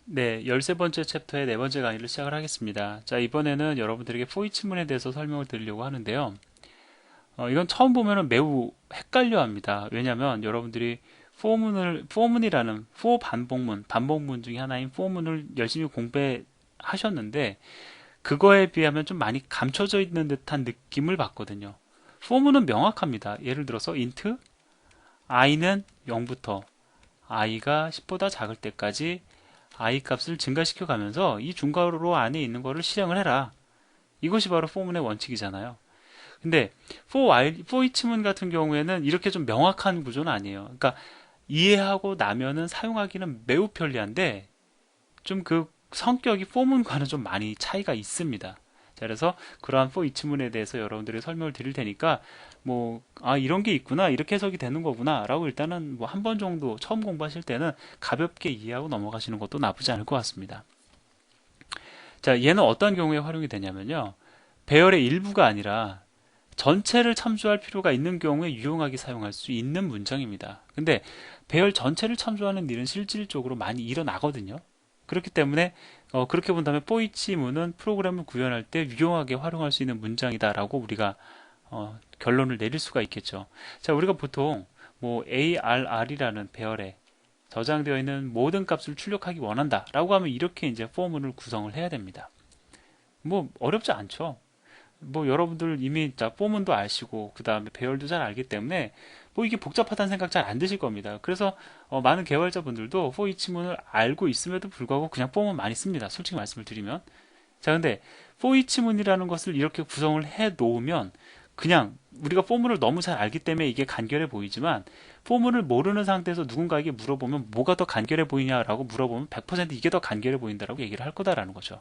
네, 13번째 챕터의 네 번째 강의를 시작을 하겠습니다. 자, 이번에는 여러분들에게 포이치문에 대해서 설명을 드리려고 하는데요. 이건 처음 보면은 매우 헷갈려 합니다. 왜냐하면 여러분들이 포문이라는 반복문 중에 하나인 포문을 열심히 공부하셨는데, 그거에 비하면 좀 많이 감춰져 있는 듯한 느낌을 받거든요. 포문은 명확합니다. 예를 들어서 int i는 0부터 i가 10보다 작을 때까지 i 값을 증가시켜 가면서 이 중괄호 안에 있는 거를 실행을 해라. 이것이 바로 포문의 원칙이잖아요. 근데 for each문 같은 경우에는 이렇게 좀 명확한 구조는 아니에요. 그러니까 이해하고 나면은 사용하기는 매우 편리한데 좀 그 성격이 포문과는 좀 많이 차이가 있습니다. 자, 그래서 그러한 for each문에 대해서 여러분들이 설명을 드릴 테니까 이런 게 있구나, 이렇게 해석이 되는 거구나 라고 일단은 뭐 한 번 정도 처음 공부하실 때는 가볍게 이해하고 넘어가시는 것도 나쁘지 않을 것 같습니다. 자, 얘는 어떤 경우에 활용이 되냐면요. 배열의 일부가 아니라 전체를 참조할 필요가 있는 경우에 유용하게 사용할 수 있는 문장입니다. 근데 배열 전체를 참조하는 일은 실질적으로 많이 일어나거든요. 그렇기 때문에 그렇게 본다면 포이치문은 프로그램을 구현할 때 유용하게 활용할 수 있는 문장이다라고 우리가 결론을 내릴 수가 있겠죠. 자, 우리가 보통 뭐 ARR이라는 배열에 저장되어 있는 모든 값을 출력하기 원한다라고 하면 이렇게 이제 포문을 구성을 해야 됩니다. 뭐 어렵지 않죠. 뭐 여러분들 이미 자 포문도 아시고 그 다음에 배열도 잘 알기 때문에 뭐 이게 복잡하다는 생각 잘 안 드실 겁니다. 그래서 많은 개발자분들도 for each문을 알고 있음에도 불구하고 그냥 포문 많이 씁니다. 솔직히 말씀을 드리면. 자, 근데 for each문이라는 것을 이렇게 구성을 해 놓으면 그냥 우리가 포문을 너무 잘 알기 때문에 이게 간결해 보이지만 포문을 모르는 상태에서 누군가에게 물어보면 뭐가 더 간결해 보이냐라고 물어보면 100% 이게 더 간결해 보인다라고 얘기를 할 거다라는 거죠.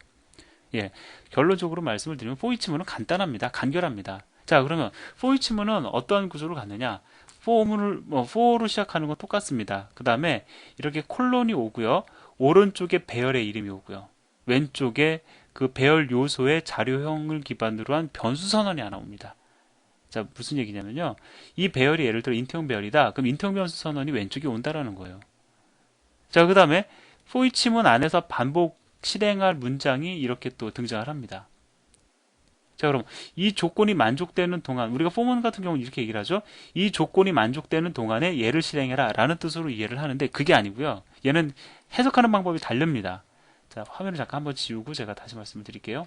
예, 결론적으로 말씀을 드리면 포이치문은 간단합니다. 간결합니다. 자, 그러면 포이치문은 어떠한 구조를 갖느냐? for로 시작하는 건 똑같습니다. 그 다음에 이렇게 콜론이 오고요. 오른쪽에 배열의 이름이 오고요. 왼쪽에 그 배열 요소의 자료형을 기반으로 한 변수 선언이 하나 옵니다. 자, 무슨 얘기냐면요. 이 배열이 예를 들어 인트형 배열이다. 그럼 인트형 변수 선언이 왼쪽에 온다라는 거예요. 자, 그 다음에 포이치문 안에서 반복 실행할 문장이 이렇게 또 등장을 합니다. 자, 그럼 이 조건이 만족되는 동안 우리가 포문 같은 경우는 이렇게 얘기를 하죠. 이 조건이 만족되는 동안에 얘를 실행해라 라는 뜻으로 이해를 하는데 그게 아니고요. 얘는 해석하는 방법이 다릅니다. 자, 화면을 잠깐 한번 지우고 제가 다시 말씀을 드릴게요.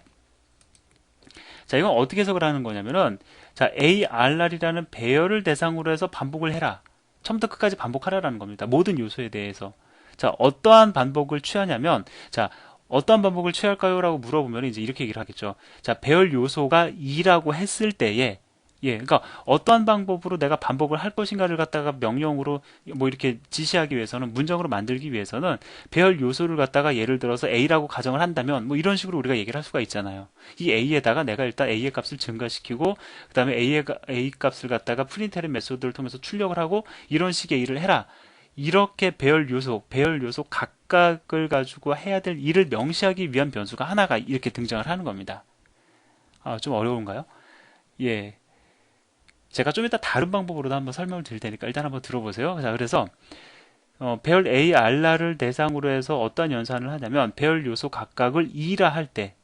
자, 이건 어떻게 해석을 하는 거냐면은 자, ARR이라는 배열을 대상으로 해서 반복을 해라. 처음부터 끝까지 반복하라라는 겁니다. 모든 요소에 대해서. 자, 어떠한 반복을 취하냐면 자, 어떠한 반복을 취할까요? 라고 물어보면 이제 이렇게 얘기를 하겠죠. 자, 배열 요소가 2라고 했을 때에 그러니까 어떠한 방법으로 내가 반복을 할 것인가를 갖다가 명령으로 뭐 이렇게 지시하기 위해서는 문장으로 만들기 위해서는 배열 요소를 갖다가 예를 들어서 A라고 가정을 한다면 뭐 이런 식으로 우리가 얘기를 할 수가 있잖아요. 이 A에다가 내가 일단 A의 값을 증가시키고 그다음에 A 값을 갖다가 프린트는 메소드를 통해서 출력을 하고 이런 식의 일을 해라. 이렇게 배열 요소 각각을 가지고 해야 될 일을 명시하기 위한 변수가 하나가 이렇게 등장을 하는 겁니다. 좀 어려운가요? 예. 제가 좀 이따 다른 방법으로도 한번 설명을 드릴 테니까 일단 한번 들어보세요. 자, 그래서 배열 A, R라를 대상으로 해서 어떤 연산을 하냐면 배열 요소 각각을 2라 할 때,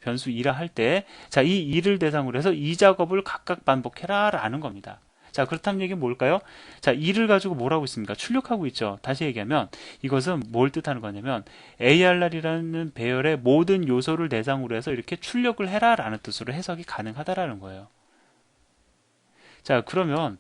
변수 2라 할 때, 자, 이 2를 대상으로 해서 이 작업을 각각 반복해라 라는 겁니다. 자, 그렇다면 이게 뭘까요? 자, 2를 가지고 뭘 하고 있습니까? 출력하고 있죠. 다시 얘기하면 이것은 뭘 뜻하는 거냐면 ARR이라는 배열의 모든 요소를 대상으로 해서 이렇게 출력을 해라 라는 뜻으로 해석이 가능하다라는 거예요. 자, 그러면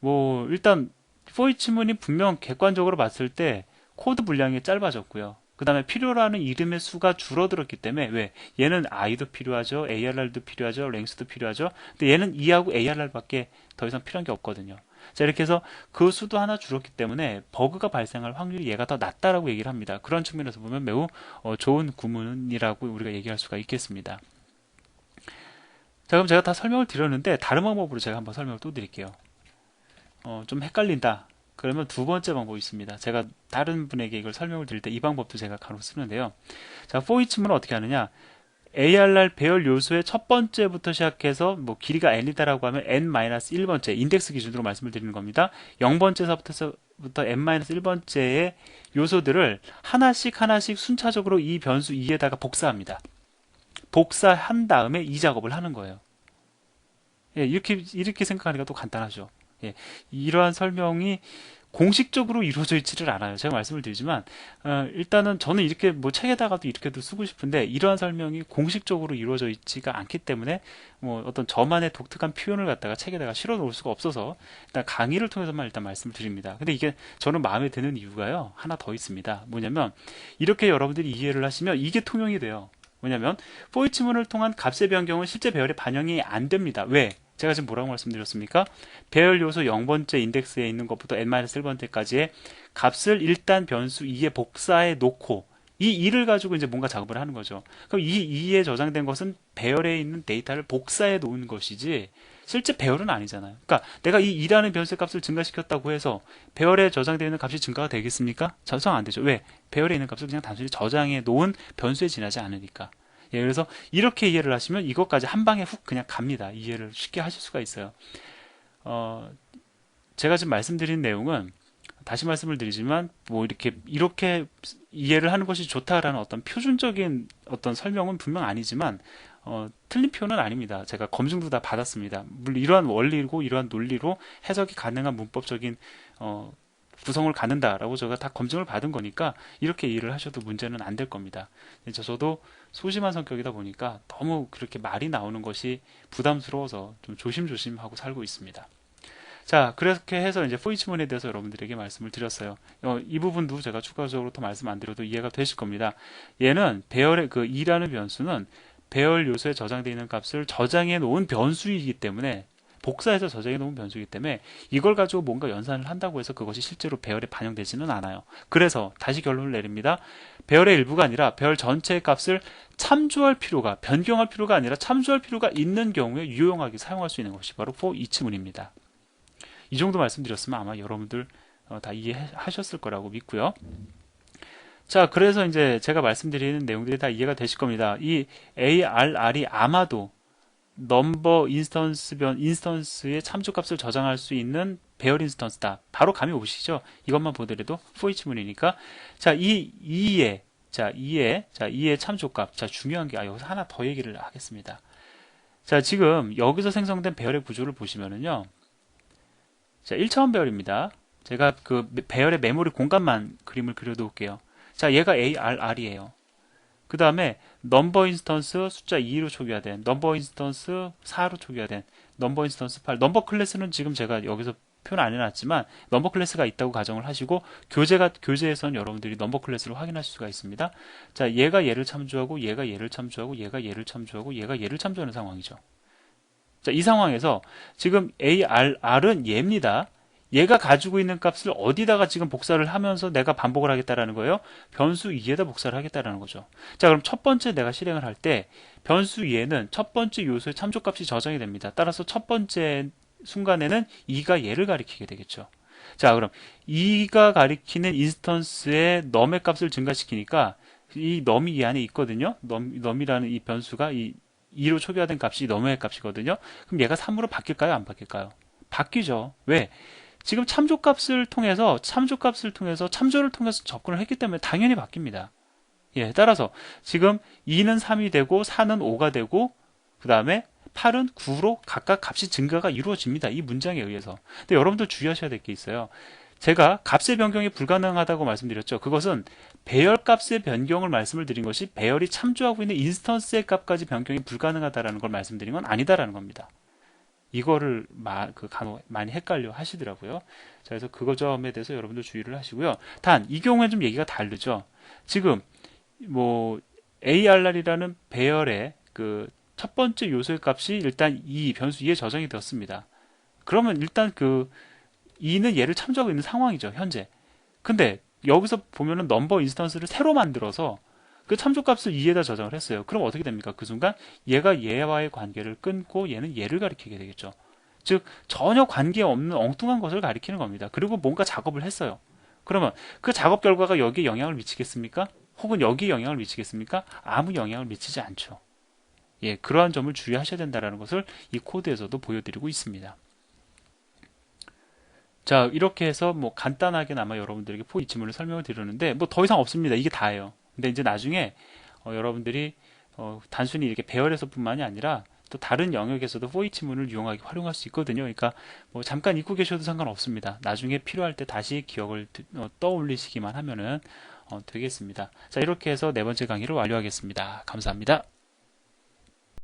뭐 일단 for each문이 분명 객관적으로 봤을 때 코드 분량이 짧아졌고요. 그 다음에 필요로 하는 이름의 수가 줄어들었기 때문에 왜? 얘는 i도 필요하죠. ARR도 필요하죠. length도 필요하죠. 근데 얘는 e하고 ARR밖에 더 이상 필요한 게 없거든요. 자, 이렇게 해서 그 수도 하나 줄었기 때문에 버그가 발생할 확률이 얘가 더 낮다라고 얘기를 합니다. 그런 측면에서 보면 매우 좋은 구문이라고 우리가 얘기할 수가 있겠습니다. 자, 그럼 제가 다 설명을 드렸는데 다른 방법으로 제가 한번 설명을 또 드릴게요. 좀 헷갈린다. 그러면 두 번째 방법이 있습니다. 제가 다른 분에게 이걸 설명을 드릴 때 이 방법도 제가 간혹 쓰는데요. 자, for each문은 어떻게 하느냐? ARR 배열 요소의 첫 번째부터 시작해서 뭐 길이가 n이다라고 하면 n-1번째 인덱스 기준으로 말씀을 드리는 겁니다. 0번째서부터 n-1번째의 요소들을 하나씩 하나씩 순차적으로 이 변수 2에다가 복사합니다. 복사한 다음에 이 작업을 하는 거예요. 예, 이렇게 생각하니까 또 간단하죠. 예, 이러한 설명이 공식적으로 이루어져 있지를 않아요. 제가 말씀을 드리지만 일단은 저는 이렇게 뭐 책에다가도 이렇게도 쓰고 싶은데 이러한 설명이 공식적으로 이루어져 있지가 않기 때문에 뭐 어떤 저만의 독특한 표현을 갖다가 책에다가 실어 놓을 수가 없어서 일단 강의를 통해서만 일단 말씀을 드립니다. 근데 이게 저는 마음에 드는 이유가요. 하나 더 있습니다. 뭐냐면 이렇게 여러분들이 이해를 하시면 이게 통용이 돼요. 뭐냐면 for each문을 통한 값의 변경은 실제 배열에 반영이 안 됩니다. 왜? 제가 지금 뭐라고 말씀드렸습니까? 배열 요소 0번째 인덱스에 있는 것부터 n-1번째까지의 값을 일단 변수 2에 복사해 놓고 이 2를 가지고 이제 뭔가 작업을 하는 거죠. 그럼 이 2에 저장된 것은 배열에 있는 데이터를 복사해 놓은 것이지 실제 배열은 아니잖아요. 그러니까 내가 이 2라는 변수의 값을 증가시켰다고 해서 배열에 저장되어 있는 값이 증가가 되겠습니까? 저장 안 되죠. 왜? 배열에 있는 값을 그냥 단순히 저장해 놓은 변수에 지나지 않으니까. 예, 그래서 이렇게 이해를 하시면 이것까지 한 방에 훅 그냥 갑니다. 이해를 쉽게 하실 수가 있어요. 제가 지금 말씀드린 내용은 다시 말씀을 드리지만 뭐 이렇게 이해를 하는 것이 좋다라는 어떤 표준적인 어떤 설명은 분명 아니지만 틀린 표현은 아닙니다. 제가 검증도 다 받았습니다. 물론 이러한 원리고 이러한 논리로 해석이 가능한 문법적인 구성을 갖는다라고 제가 다 검증을 받은 거니까 이렇게 이해를 하셔도 문제는 안 될 겁니다. 저도 소심한 성격이다 보니까 너무 그렇게 말이 나오는 것이 부담스러워서 좀 조심조심 하고 살고 있습니다. 자, 그렇게 해서 이제 for each문에 대해서 여러분들에게 말씀을 드렸어요. 이 부분도 제가 추가적으로 더 말씀 안 드려도 이해가 되실 겁니다. 얘는 배열의 그 2라는 변수는 배열 요소에 저장되어 있는 값을 저장해 놓은 변수이기 때문에 복사해서 저장해 놓은 변수이기 때문에 이걸 가지고 뭔가 연산을 한다고 해서 그것이 실제로 배열에 반영되지는 않아요. 그래서 다시 결론을 내립니다. 배열의 일부가 아니라 배열 전체의 값을 변경할 필요가 아니라 참조할 필요가 있는 경우에 유용하게 사용할 수 있는 것이 바로 for each문입니다. 이 정도 말씀드렸으면 아마 여러분들 다 이해하셨을 거라고 믿고요. 자, 그래서 이제 제가 말씀드리는 내용들이 다 이해가 되실 겁니다. 이 ARR이 아마도 넘버 인스턴스의 참조값을 저장할 수 있는 배열 인스턴스다. 바로 감이 오시죠? 이것만 보더라도 for each문이니까. 자, 이의 참조값. 자, 중요한 게 여기서 하나 더 얘기를 하겠습니다. 자, 지금 여기서 생성된 배열의 구조를 보시면은요. 자, 1차원 배열입니다. 제가 그 배열의 메모리 공간만 그림을 그려놓을게요. 자, 얘가 ARR이에요. 그 다음에 넘버 인스턴스 숫자 2로 초기화된, 넘버 인스턴스 4로 초기화된, 넘버 인스턴스 8. 넘버 클래스는 지금 제가 여기서 표현 안 해놨지만 넘버 클래스가 있다고 가정을 하시고 교재에서는 여러분들이 넘버 클래스를 확인하실 수가 있습니다. 자, 얘가 얘를 참조하고 얘가 얘를 참조하고 얘가 얘를 참조하고 얘가 얘를 참조하는 상황이죠. 자, 이 상황에서 지금 ARR은 얘입니다. 얘가 가지고 있는 값을 어디다가 지금 복사를 하면서 내가 반복을 하겠다라는 거예요? 변수 2에다 복사를 하겠다라는 거죠. 자, 그럼 첫 번째 내가 실행을 할 때 변수 2에는 첫 번째 요소의 참조값이 저장이 됩니다. 따라서 첫 번째 순간에는 2가 얘를 가리키게 되겠죠. 자, 그럼 2가 가리키는 인스턴스의 num의 값을 증가시키니까 이 num이 이 안에 있거든요. num이라는 이 변수가 이 2로 초기화된 값이 num의 값이거든요. 그럼 얘가 3으로 바뀔까요? 안 바뀔까요? 바뀌죠. 왜? 지금 참조를 통해서 참조를 통해서 접근을 했기 때문에 당연히 바뀝니다. 예, 따라서 지금 2는 3이 되고 4는 5가 되고 그 다음에 8은 9로 각각 값이 증가가 이루어집니다. 이 문장에 의해서. 근데 여러분들 주의하셔야 될 게 있어요. 제가 값의 변경이 불가능하다고 말씀드렸죠. 그것은 배열 값의 변경을 말씀을 드린 것이 배열이 참조하고 있는 인스턴스의 값까지 변경이 불가능하다는 걸 말씀드린 건 아니다라는 겁니다. 이거를 간혹 많이 헷갈려 하시더라고요. 자, 그래서 그거 점에 대해서 여러분들 주의를 하시고요. 단, 이 경우에는 좀 얘기가 다르죠. 지금, ARR이라는 배열의 그 첫 번째 요소의 값이 일단 이 변수 2에 저장이 되었습니다. 그러면 일단 그 2는 얘를 참조하고 있는 상황이죠, 현재. 근데 여기서 보면은 넘버 인스턴스를 새로 만들어서 그 참조값을 2에다 저장을 했어요. 그럼 어떻게 됩니까? 그 순간 얘가 얘와의 관계를 끊고 얘는 얘를 가리키게 되겠죠. 즉 전혀 관계없는 엉뚱한 것을 가리키는 겁니다. 그리고 뭔가 작업을 했어요. 그러면 그 작업 결과가 여기에 영향을 미치겠습니까? 혹은 여기에 영향을 미치겠습니까? 아무 영향을 미치지 않죠. 예, 그러한 점을 주의하셔야 된다는 것을 이 코드에서도 보여드리고 있습니다. 자, 이렇게 해서 뭐 간단하게나마 여러분들에게 포이 지문을 설명을 드렸는데 뭐 더 이상 없습니다. 이게 다예요. 근데 이제 나중에 여러분들이 단순히 이렇게 배열에서뿐만이 아니라 또 다른 영역에서도 포이 지문을 유용하게 활용할 수 있거든요. 그러니까 뭐 잠깐 잊고 계셔도 상관없습니다. 나중에 필요할 때 다시 기억을 떠올리시기만 하면은 되겠습니다. 자, 이렇게 해서 네 번째 강의를 완료하겠습니다. 감사합니다.